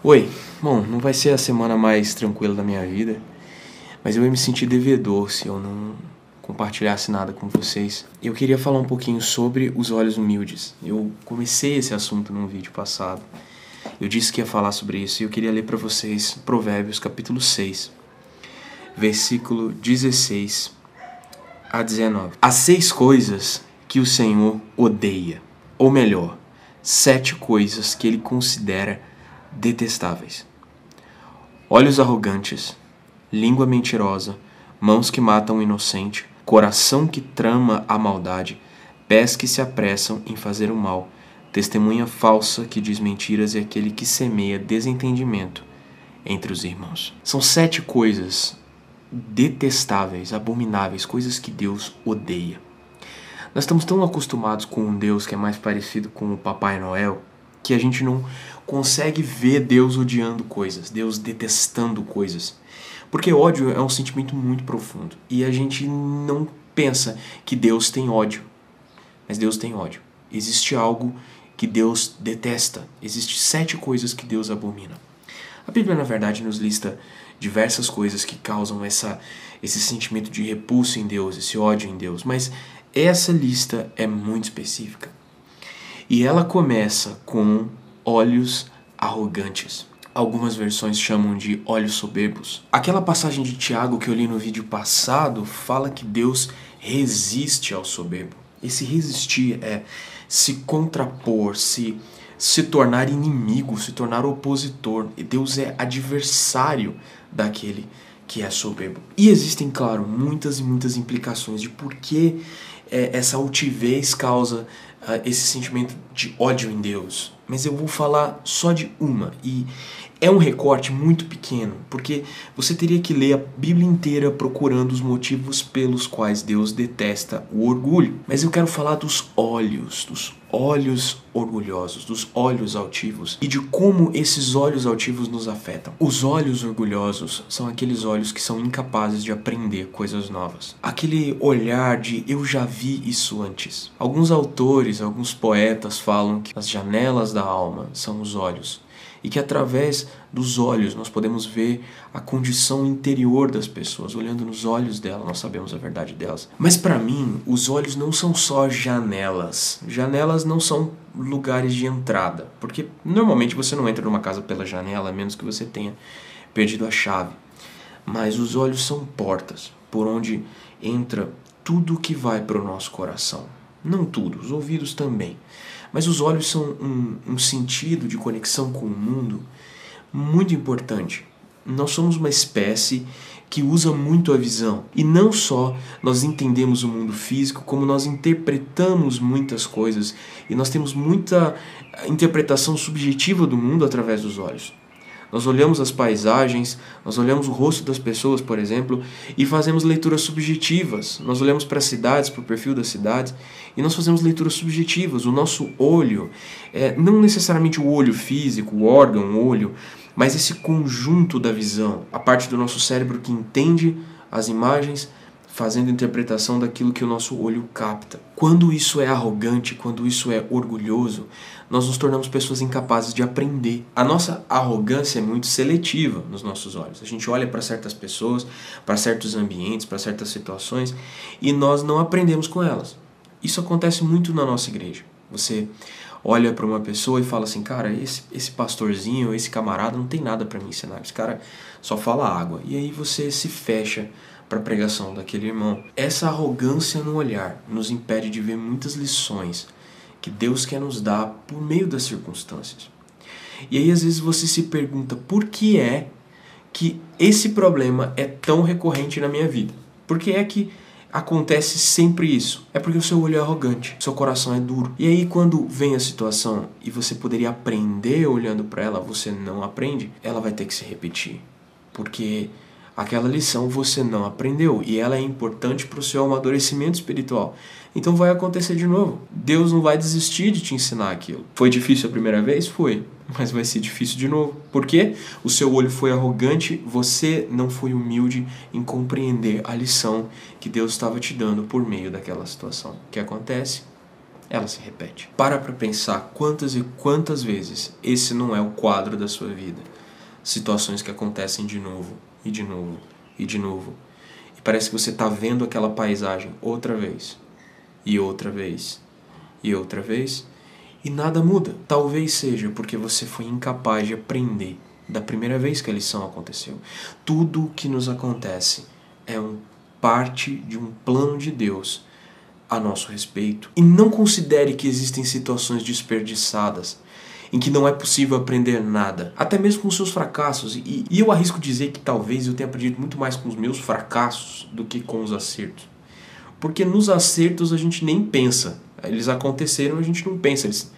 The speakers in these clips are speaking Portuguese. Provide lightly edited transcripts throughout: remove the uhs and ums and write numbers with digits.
Oi, bom, não vai ser a semana mais tranquila da minha vida, mas eu ia me sentir devedor se eu não compartilhasse nada com vocês. Eu queria falar um pouquinho sobre os olhos humildes. Eu comecei esse assunto num vídeo passado. Eu disse que ia falar sobre isso e eu queria ler para vocês Provérbios capítulo 6, versículo 16 a 19. As 6 coisas que o Senhor odeia, ou melhor, 7 coisas que ele considera detestáveis: olhos arrogantes, língua mentirosa, mãos que matam o inocente, coração que trama a maldade, pés que se apressam em fazer o mal, testemunha falsa que diz mentiras e aquele que semeia desentendimento entre os irmãos. São 7 coisas detestáveis, abomináveis, coisas que Deus odeia. Nós estamos tão acostumados com um Deus que é mais parecido com o Papai Noel, que a gente não consegue ver Deus odiando coisas, Deus detestando coisas. Porque ódio é um sentimento muito profundo. E a gente não pensa que Deus tem ódio. Mas Deus tem ódio. Existe algo que Deus detesta. Existem 7 coisas que Deus abomina. A Bíblia, na verdade, nos lista diversas coisas que causam esse sentimento de repulso em Deus, esse ódio em Deus. Mas essa lista é muito específica. E ela começa com olhos arrogantes. Algumas versões chamam de olhos soberbos. Aquela passagem de Tiago que eu li no vídeo passado fala que Deus resiste ao soberbo. Esse resistir é se contrapor, se tornar inimigo, se tornar opositor. E Deus é adversário daquele que é soberbo. E existem, claro, muitas e muitas implicações de por que essa altivez causa esse sentimento de ódio em Deus. Mas eu vou falar só de uma, e é um recorte muito pequeno, porque você teria que ler a Bíblia inteira procurando os motivos pelos quais Deus detesta o orgulho. Mas eu quero falar dos olhos orgulhosos, dos olhos altivos, e de como esses olhos altivos nos afetam. Os olhos orgulhosos são aqueles olhos que são incapazes de aprender coisas novas. Aquele olhar de eu já vi isso antes. Alguns autores, alguns poetas falam que as janelas da alma são os olhos, e que através dos olhos nós podemos ver a condição interior das pessoas. Olhando nos olhos delas, nós sabemos a verdade delas. Mas para mim, os olhos não são só janelas. Janelas não são lugares de entrada, porque normalmente você não entra numa casa pela janela, a menos que você tenha perdido a chave. Mas os olhos são portas, por onde entra tudo que vai para o nosso coração. Não tudo, os ouvidos também. Mas os olhos são um sentido de conexão com o mundo muito importante. Nós somos uma espécie que usa muito a visão. E não só nós entendemos o mundo físico, como nós interpretamos muitas coisas. E nós temos muita interpretação subjetiva do mundo através dos olhos. Nós olhamos as paisagens, nós olhamos o rosto das pessoas, por exemplo, e fazemos leituras subjetivas. Nós olhamos para as cidades, para o perfil das cidades, e nós fazemos leituras subjetivas. O nosso olho, não necessariamente o olho físico, o órgão, o olho, mas esse conjunto da visão, a parte do nosso cérebro que entende as imagens, fazendo interpretação daquilo que o nosso olho capta. Quando isso é arrogante, quando isso é orgulhoso, nós nos tornamos pessoas incapazes de aprender. A nossa arrogância é muito seletiva nos nossos olhos. A gente olha para certas pessoas, para certos ambientes, para certas situações, e nós não aprendemos com elas. Isso acontece muito na nossa igreja. Você olha para uma pessoa e fala assim, cara, esse pastorzinho, esse camarada não tem nada para me ensinar. Esse cara só fala água. E aí você se fecha para a pregação daquele irmão. Essa arrogância no olhar nos impede de ver muitas lições que Deus quer nos dar por meio das circunstâncias. E aí às vezes você se pergunta, por que é que esse problema é tão recorrente na minha vida? Por que é que acontece sempre isso? É porque o seu olho é arrogante, seu coração é duro. E aí quando vem a situação e você poderia aprender olhando para ela, você não aprende, ela vai ter que se repetir. Porque aquela lição você não aprendeu e ela é importante para o seu amadurecimento espiritual. Então vai acontecer de novo. Deus não vai desistir de te ensinar aquilo. Foi difícil a primeira vez? Foi. Mas vai ser difícil de novo. Por quê? O seu olho foi arrogante, você não foi humilde em compreender a lição que Deus estava te dando por meio daquela situação. O que acontece? ela se repete. Para pensar quantas e quantas vezes esse não é o quadro da sua vida. Situações que acontecem de novo, e de novo, e de novo. E parece que você está vendo aquela paisagem outra vez, e outra vez, e outra vez, e nada muda. Talvez seja porque você foi incapaz de aprender da primeira vez que a lição aconteceu. Tudo o que nos acontece é parte de um plano de Deus a nosso respeito. E não considere que existem situações desperdiçadas em que não é possível aprender nada, até mesmo com seus fracassos. E eu arrisco dizer que talvez eu tenha aprendido muito mais com os meus fracassos do que com os acertos. Porque nos acertos a gente nem pensa. Eles aconteceram, a gente não pensa, eles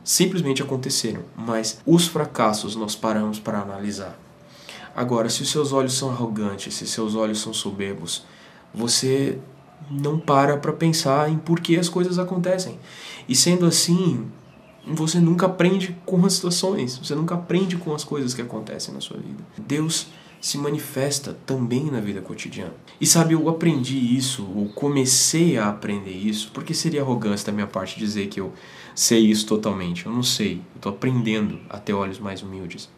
simplesmente aconteceram. Mas os fracassos nós paramos para analisar. Agora, se os seus olhos são arrogantes, se seus olhos são soberbos, você não para pensar em por que as coisas acontecem. E sendo assim, você nunca aprende com as situações, você nunca aprende com as coisas que acontecem na sua vida. Deus se manifesta também na vida cotidiana. E sabe, eu aprendi isso, ou comecei a aprender isso, porque seria arrogância da minha parte dizer que eu sei isso totalmente. Eu não sei, eu estou aprendendo a ter olhos mais humildes.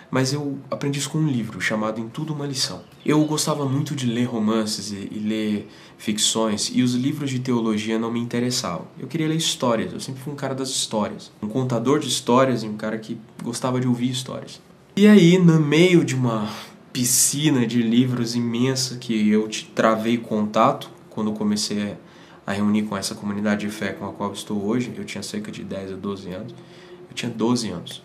Mas eu aprendi isso com um livro chamado Em Tudo Uma Lição. Eu gostava muito de ler romances e ler ficções, e os livros de teologia não me interessavam. Eu queria ler histórias, eu sempre fui um cara das histórias. Um contador de histórias e um cara que gostava de ouvir histórias. E aí, no meio de uma piscina de livros imensa que eu travei contato, quando eu comecei a reunir com essa comunidade de fé com a qual estou hoje, eu tinha cerca de 10 a 12 anos. Eu tinha 12 anos.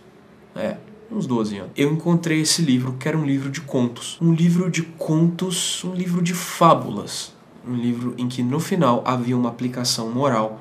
Uns 12 anos. Eu encontrei esse livro, que era um livro de contos. Um livro de contos, um livro de fábulas. Um livro em que no final havia uma aplicação moral,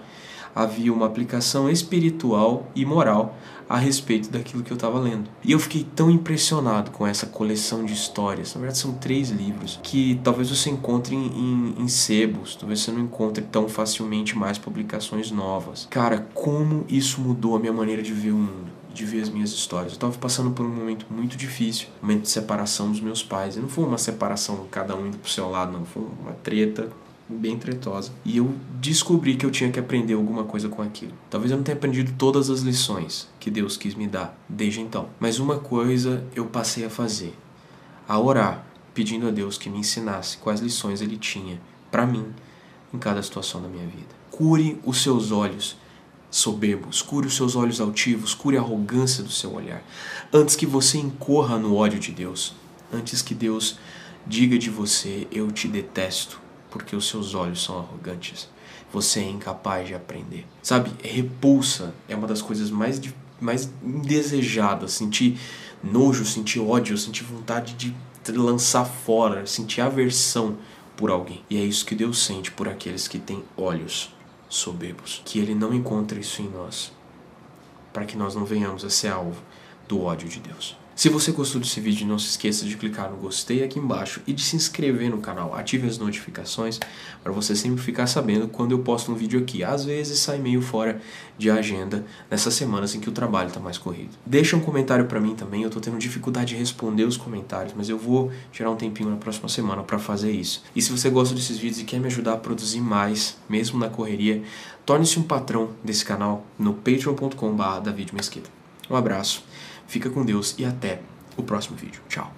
havia uma aplicação espiritual e moral a respeito daquilo que eu estava lendo. E eu fiquei tão impressionado com essa coleção de histórias. Na verdade são 3 livros, que talvez você encontre em sebos, talvez você não encontre tão facilmente mais publicações novas. Cara, como isso mudou a minha maneira de ver o mundo, de ver as minhas histórias. Eu estava passando por um momento muito difícil, um momento de separação dos meus pais. E não foi uma separação cada um indo pro seu lado, não. Foi uma treta bem tretosa. E eu descobri que eu tinha que aprender alguma coisa com aquilo. Talvez eu não tenha aprendido todas as lições que Deus quis me dar desde então. Mas uma coisa eu passei a fazer. A orar, pedindo a Deus que me ensinasse quais lições Ele tinha para mim em cada situação da minha vida. Cure os seus olhos soberbos, cure os seus olhos altivos, cure a arrogância do seu olhar. Antes que você incorra no ódio de Deus, antes que Deus diga de você, eu te detesto, porque os seus olhos são arrogantes. Você é incapaz de aprender. Sabe, repulsa é uma das coisas mais indesejadas. Sentir nojo, sentir ódio, sentir vontade de lançar fora, sentir aversão por alguém. E é isso que Deus sente por aqueles que têm olhos soberbos. Que Ele não encontre isso em nós, para que nós não venhamos a ser alvo do ódio de Deus. Se você gostou desse vídeo, não se esqueça de clicar no gostei aqui embaixo e de se inscrever no canal. Ative as notificações para você sempre ficar sabendo quando eu posto um vídeo aqui. Às vezes sai meio fora de agenda nessas semanas em que o trabalho está mais corrido. Deixa um comentário para mim também. Eu estou tendo dificuldade de responder os comentários, mas eu vou tirar um tempinho na próxima semana para fazer isso. E se você gosta desses vídeos e quer me ajudar a produzir mais, mesmo na correria, torne-se um patrão desse canal no patreon.com/davidmesquita. Um abraço. Fica com Deus e até o próximo vídeo. Tchau.